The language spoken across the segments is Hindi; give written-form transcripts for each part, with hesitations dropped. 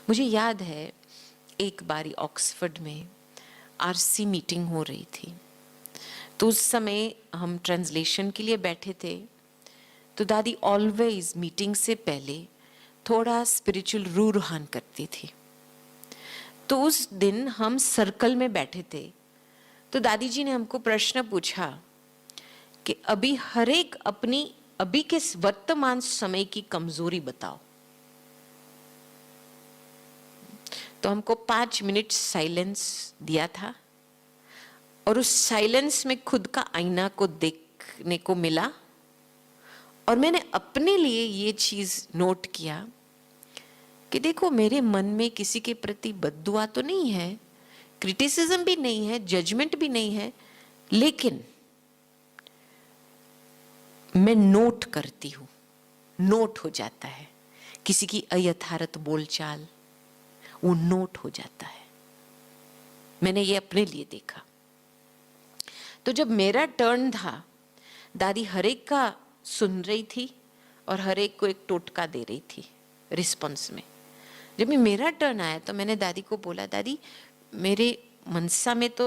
मुझे याद है एक बारी ऑक्सफोर्ड में आरसी मीटिंग हो रही थी, तो उस समय हम ट्रांसलेशन के लिए बैठे थे। तो दादी ऑलवेज मीटिंग से पहले थोड़ा स्पिरिचुअल रूहान करती थी। तो उस दिन हम सर्कल में बैठे थे, तो दादी जी ने हमको प्रश्न पूछा कि अभी हर एक अपनी अभी के वर्तमान समय की कमजोरी बताओ। तो हमको 5 मिनट साइलेंस दिया था और उस साइलेंस में खुद का आईना को देखने को मिला और मैंने अपने लिए ये चीज नोट किया कि देखो, मेरे मन में किसी के प्रति बद्दुआ तो नहीं है, क्रिटिसिज्म भी नहीं है, जजमेंट भी नहीं है, लेकिन मैं नोट करती हूं, नोट हो जाता है किसी की अयथार्थ बोलचाल, वो नोट हो जाता है। मैंने ये अपने लिए देखा। तो जब मेरा टर्न था, दादी हर एक का सुन रही थी और हर एक को एक टोटका दे रही थी रिस्पॉन्स में। जब मेरा टर्न आया तो मैंने दादी को बोला, दादी मेरे मनसा में तो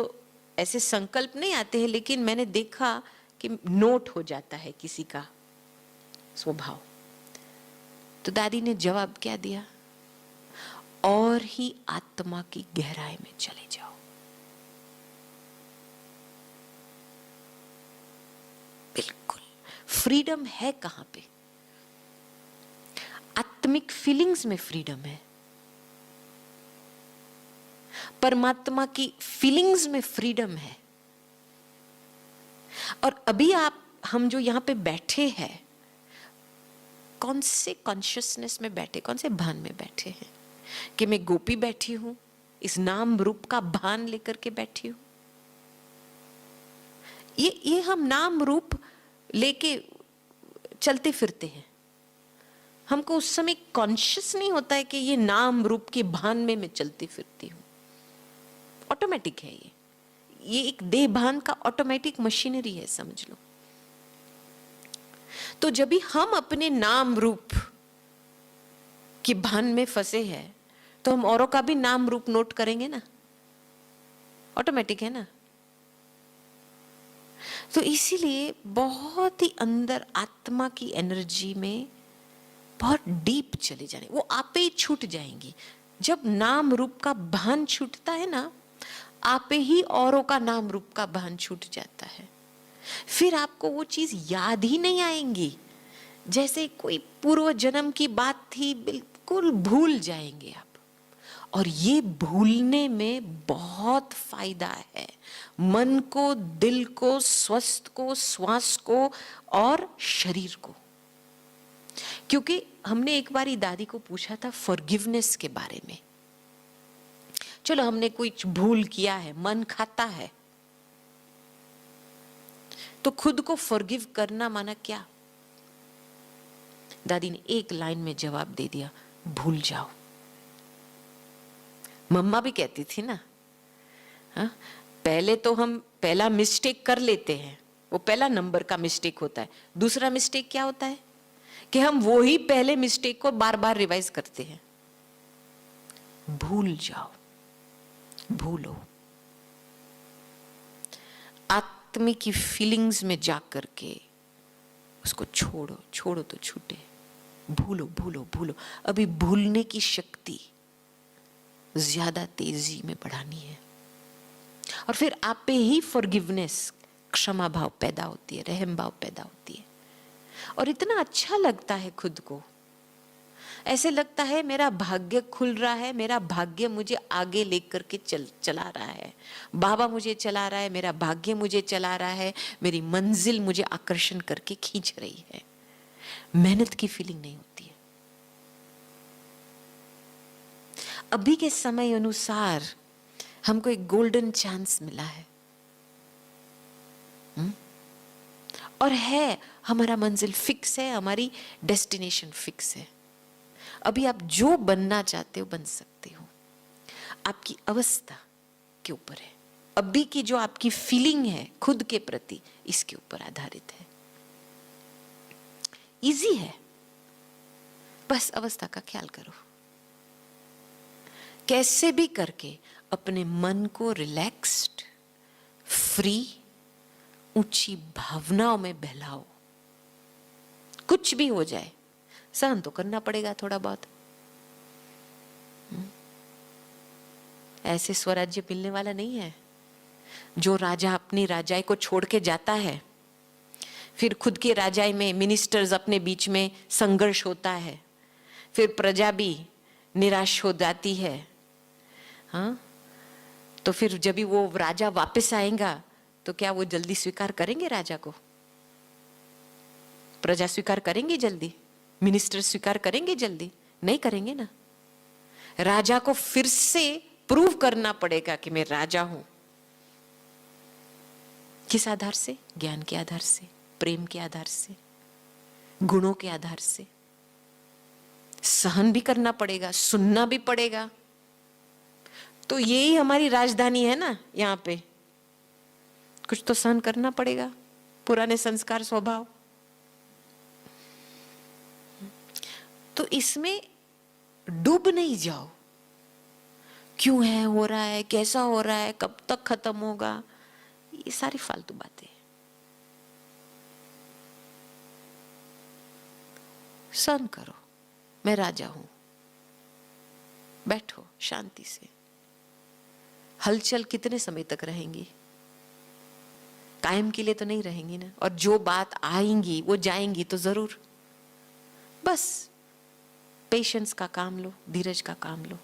ऐसे संकल्प नहीं आते हैं, लेकिन मैंने देखा कि नोट हो जाता है किसी का स्वभाव। तो दादी ने जवाब क्या दिया? और ही आत्मा की गहराई में चले जाओ। बिल्कुल फ्रीडम है कहां पे? आत्मिक फीलिंग्स में फ्रीडम है, परमात्मा की फीलिंग्स में फ्रीडम है। और अभी हम जो यहां पे बैठे हैं, कौन से कॉन्शियसनेस में बैठे, कौन से भान में बैठे हैं? कि मैं गोपी बैठी हूं, इस नाम रूप का भान लेकर के बैठी हूं। ये हम नाम रूप लेके चलते फिरते हैं, हमको उस समय कॉन्शियस नहीं होता है कि ये नाम रूप के भान में मैं चलती फिरती हूं। ऑटोमेटिक है ये एक देह भान का ऑटोमेटिक मशीनरी है, समझ लो। तो जब भी हम अपने नाम रूप के भान में फंसे हैं, तो हम औरों का भी नाम रूप नोट करेंगे ना, ऑटोमेटिक है ना। तो इसीलिए बहुत ही अंदर आत्मा की एनर्जी में बहुत डीप चले जाने, वो आपे ही छूट जाएंगी। जब नाम रूप का भान छूटता है ना, आपे ही औरों का नाम रूप का भान छूट जाता है। फिर आपको वो चीज याद ही नहीं आएंगी, जैसे कोई पूर्व जन्म की बात थी, बिल्कुल भूल जाएंगे आप। और ये भूलने में बहुत फायदा है, मन को, दिल को, स्वस्थ को, श्वास को और शरीर को। क्योंकि हमने एक बारी दादी को पूछा था फॉरगिवनेस के बारे में। चलो हमने कोई भूल किया है, मन खाता है, तो खुद को फॉरगिव करना माना क्या? दादी ने एक लाइन में जवाब दे दिया, भूल जाओ। मम्मा भी कहती थी ना, हाँ, पहले तो हम पहला मिस्टेक कर लेते हैं, वो पहला नंबर का मिस्टेक होता है। दूसरा मिस्टेक क्या होता है कि हम वो ही पहले मिस्टेक को बार बार रिवाइज करते हैं। भूल जाओ, भूलो। आत्मा की फीलिंग्स में जाकर के उसको छोड़ो, छोड़ो तो छूटे। भूलो भूलो भूलो। अभी भूलने की शक्ति ज्यादा तेजी में बढ़ानी है, और फिर आप पे ही फॉरगिवनेस, क्षमा भाव पैदा होती है, रहम भाव पैदा होती है। और इतना अच्छा लगता है खुद को, ऐसे लगता है मेरा भाग्य खुल रहा है, मेरा भाग्य मुझे आगे लेकर के चला रहा है, बाबा मुझे चला रहा है, मेरा भाग्य मुझे चला रहा है, मेरी मंजिल मुझे आकर्षण करके खींच रही है। मेहनत की फीलिंग नहीं होती है। अभी के समय अनुसार हमको एक गोल्डन चांस मिला है, और है, हमारा मंजिल फिक्स है, हमारी डेस्टिनेशन फिक्स है। अभी आप जो बनना चाहते हो बन सकते हो, आपकी अवस्था के ऊपर है। अभी की जो आपकी फीलिंग है खुद के प्रति, इसके ऊपर आधारित है। इजी है, बस अवस्था का ख्याल करो। कैसे भी करके अपने मन को रिलैक्स्ड, फ्री, ऊंची भावनाओं में बहलाओ। कुछ भी हो जाए सहन तो करना पड़ेगा थोड़ा बहुत। ऐसे स्वराज्य मिलने वाला नहीं है। जो राजा अपनी राजाई को छोड़ के जाता है, फिर खुद के राजाई में मिनिस्टर्स अपने बीच में संघर्ष होता है, फिर प्रजा भी निराश हो जाती है। हाँ, तो फिर जब भी वो राजा वापस आएगा तो क्या वो जल्दी स्वीकार करेंगे राजा को? प्रजा स्वीकार करेंगे जल्दी? मिनिस्टर स्वीकार करेंगे जल्दी? नहीं करेंगे ना। राजा को फिर से प्रूव करना पड़ेगा कि मैं राजा हूं। किस आधार से? ज्ञान के आधार से, प्रेम के आधार से, गुणों के आधार से। सहन भी करना पड़ेगा, सुनना भी पड़ेगा। तो यही हमारी राजधानी है ना। यहाँ पे कुछ तो सहन करना पड़ेगा, पुराने संस्कार, स्वभाव। तो इसमें डूब नहीं जाओ। क्यों है, हो रहा है, कैसा हो रहा है, कब तक खत्म होगा, ये सारी फालतू बातें। सहन करो, मैं राजा हूं। बैठो शांति से। हलचल कितने समय तक रहेंगी? कायम के लिए तो नहीं रहेंगी ना। और जो बात आएंगी वो जाएंगी तो जरूर। बस पेशेंस का काम लो, धीरज का काम लो।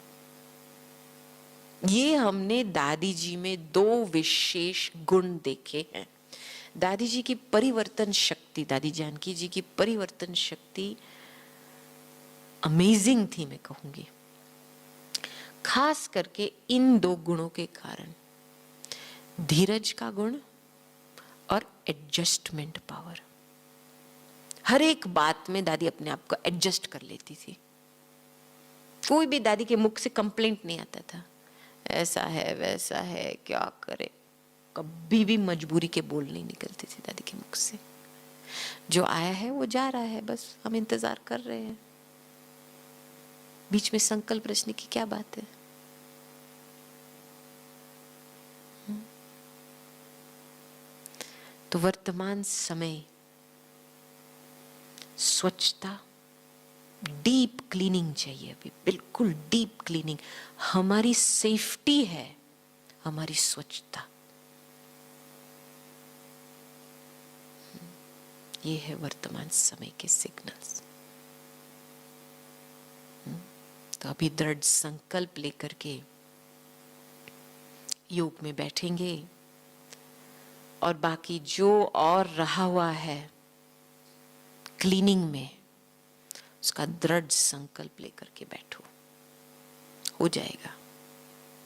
ये हमने दादी जी में दो विशेष गुण देखे हैं। दादी जी की परिवर्तन शक्ति, दादी जानकी जी की परिवर्तन शक्ति अमेजिंग थी, मैं कहूंगी। खास करके इन दो गुणों के कारण, धीरज का गुण और एडजस्टमेंट पावर। हर एक बात में दादी अपने आप को एडजस्ट कर लेती थी। कोई भी दादी के मुख से कंप्लेंट नहीं आता था, ऐसा है वैसा है, क्या करे। कभी भी मजबूरी के बोल नहीं निकलते थे दादी के मुख से। जो आया है वो जा रहा है, बस हम इंतजार कर रहे हैं। बीच में संकल्प रचने की क्या बात है? तो वर्तमान समय स्वच्छता, डीप क्लीनिंग चाहिए। अभी बिल्कुल डीप क्लीनिंग। हमारी सेफ्टी है हमारी स्वच्छता। ये है वर्तमान समय के सिग्नल्स। तो अभी दृढ़ संकल्प लेकर के योग में बैठेंगे और बाकी जो और रहा हुआ है क्लीनिंग में, उसका दृढ़ संकल्प लेकर के बैठो, हो जाएगा।